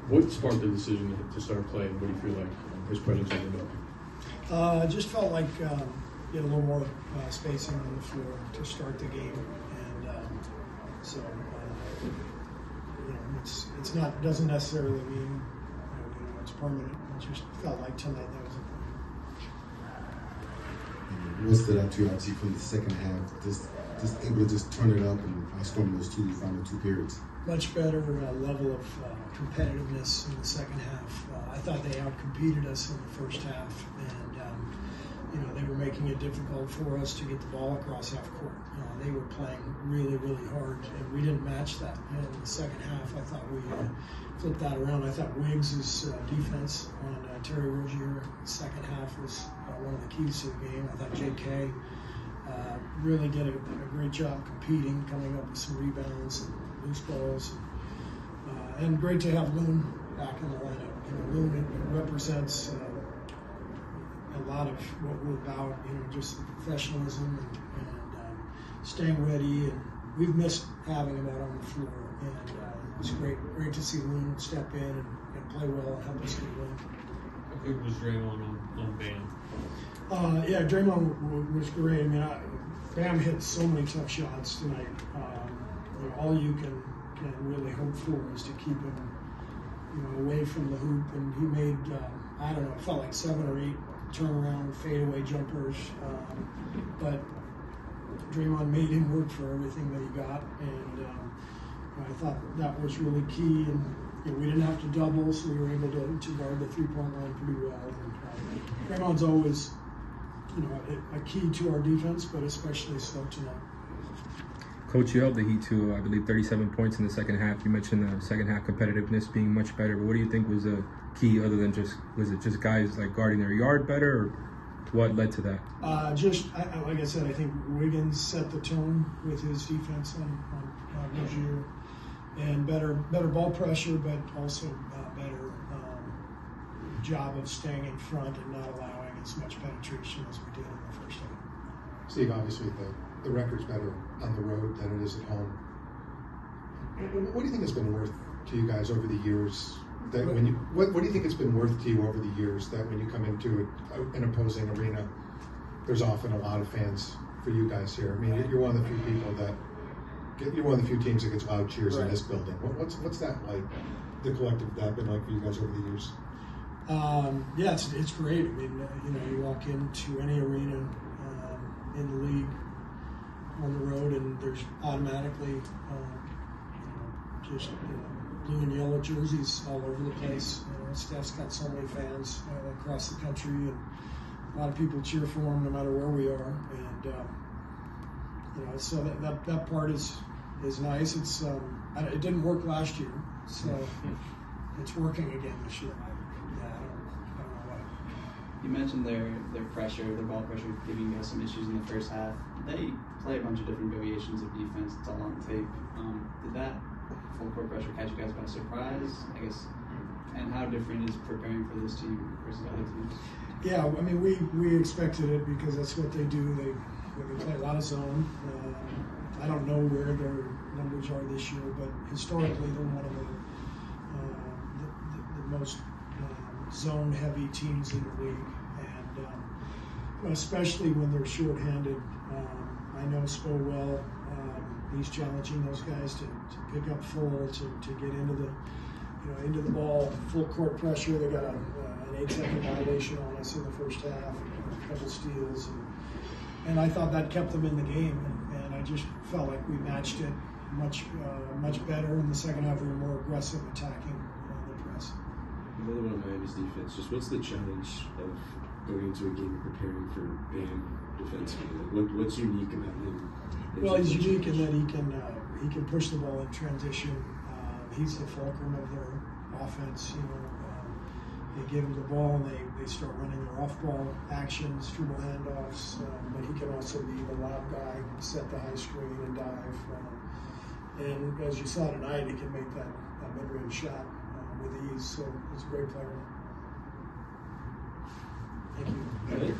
What sparked the decision to start playing? What do you feel like his presence opened up? I just felt like get a little more spacing on the floor to start the game, and so it's not doesn't necessarily mean it's permanent. It just felt like tonight that was a point. What stood out to you, obviously, from the second half? Just able to just turn it up and outstorm those final two periods. Much better level of competitiveness in the second half. I thought they outcompeted us in the first half, and they were making it difficult for us to get the ball across half court. They were playing really, really hard, and we didn't match that. And in the second half, I thought we flipped that around. I thought Wiggs' defense on Terry Rozier in the second half was one of the keys to the game. I thought J.K. Really did a great job competing, coming up with some rebounds and loose balls. And great to have Loon back in the lineup. Loon represents a lot of what we're about, just the professionalism and staying ready. And we've missed having him out on the floor. And it's great to see Loon step in and play well and help us get a win. How good was Draymond on Bam? Yeah, Draymond was great. I mean, Bam hit so many tough shots tonight. All you can really hope for is to keep him, away from the hoop. And he made, I don't know, it felt like 7 or 8 turnaround, fadeaway jumpers. But Draymond made him work for everything that he got, and I thought that was really key. And we didn't have to double, so we were able to guard the three-point line pretty well. And Draymond's always, a key to our defense, but especially so tonight. Coach, you held the Heat to, I believe, 37 points in the second half. You mentioned the second half competitiveness being much better, but what do you think was the key other than was it just guys like guarding their yard better, or what led to that? Like I said, I think Wiggins set the tone with his defense on Rozier, and better ball pressure, but also better job of staying in front and not allowing as much penetration as we did in the first half. Steve, obviously the record's better on the road than it is at home. What do you think it's been worth to you guys over the years? That what do you think it's been worth to you over the years that when you come into an opposing arena, there's often a lot of fans for you guys here? I mean, you're one of the few people you're one of the few teams that gets loud cheers in this building. What's that like? The collective that been like for you guys over the years? Yeah, it's great. I mean, you walk into any arena in the league on the road, and there's automatically just blue and yellow jerseys all over the place. Steph's got so many fans across the country, and a lot of people cheer for him no matter where we are. And so that part is nice. It's it didn't work last year, so it's working again this year. I don't know why. You mentioned their pressure, their ball pressure, giving you guys some issues in the first half. They play a bunch of different variations of defense. It's all on tape. Did that full court pressure catch you guys by surprise, I guess? And how different is preparing for this team versus other teams? Yeah, I mean, we expected it because that's what they do. They play a lot of zone. I don't know where their numbers are this year, but historically they're one of the most zone-heavy teams in the league, and especially when they're shorthanded. I know Spo well. He's challenging those guys to pick up full, to get into the ball, full court pressure. They got an 8-second violation on us in the first half, a couple steals, and I thought that kept them in the game. And I just felt like we matched it much better in the second half. We were more aggressive attacking the press. A little bit on Miami's defense. Just what's the challenge of going into a game and preparing for Bam defensively? Like what's unique about him? Well, he's unique in that he can push the ball in transition. He's the fulcrum of their offense. They give him the ball and they start running their off-ball actions, dribble handoffs. But he can also be the lob guy, set the high screen and dive. And as you saw tonight, he can make that mid-range shot with ease. So he's a great player. Thank you.